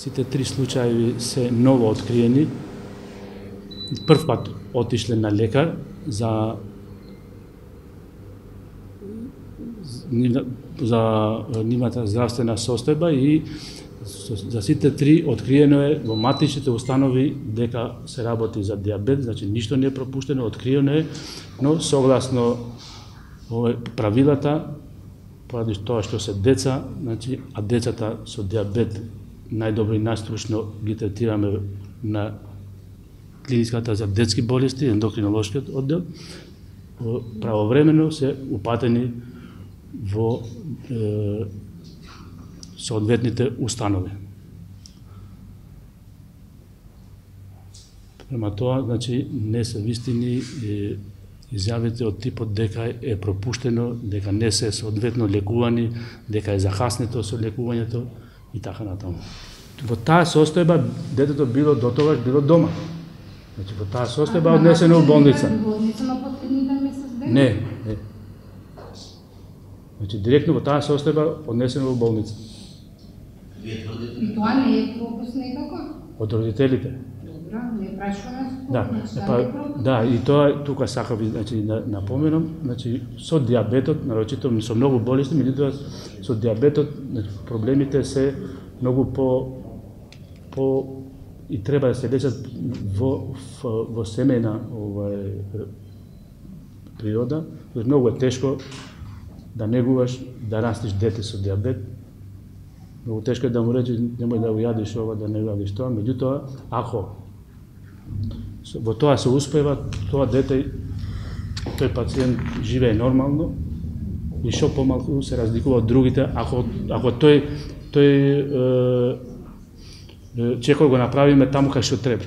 Сите три случаи се ново откриени. Прв пат отишле на лекар за нивната здравствена состојба и за сите три откриено е во матичните установи дека се работи за диабет, значи ништо не е пропуштено, откриено е, но согласно правилата, поради тоа што се деца, значи, а децата со диабет најдобро и најстручно ги третираме на клиниската за детски болести, ендокринолошкиот оддел, правовремено се упатени во соодветните установи. Према тоа, значи, не се вистини изјавите од типот дека е пропуштено, дека не се соодветно лекувани, дека е закаснето со лекувањето и така натаму. Во таа состојба детето било дотогаш било дома. Значи во таа состојба однесено во болница. Не. Значи директно во таа состојба однесено во болница. И тоа не е пропуск некако? Од родителите. Добро, не прашуваме Да, и тоа тука сакав значи напоменам, значи со диабетот, нарочито со многу болести, меѓутоа со диабетот значи, проблемите се многу по и треба да се лечат во семејна природа, многу е тешко да негуваш да растиш дете со диабет. Многу тешко е да му речеш немој да го јадиш ова, да не го јадиш тоа, меѓутоа ако во тоа се успева, тоа дете, тој пациент живее нормално и што помалку се разликува од другите, ако тој чекор го направиме таму кај што треба.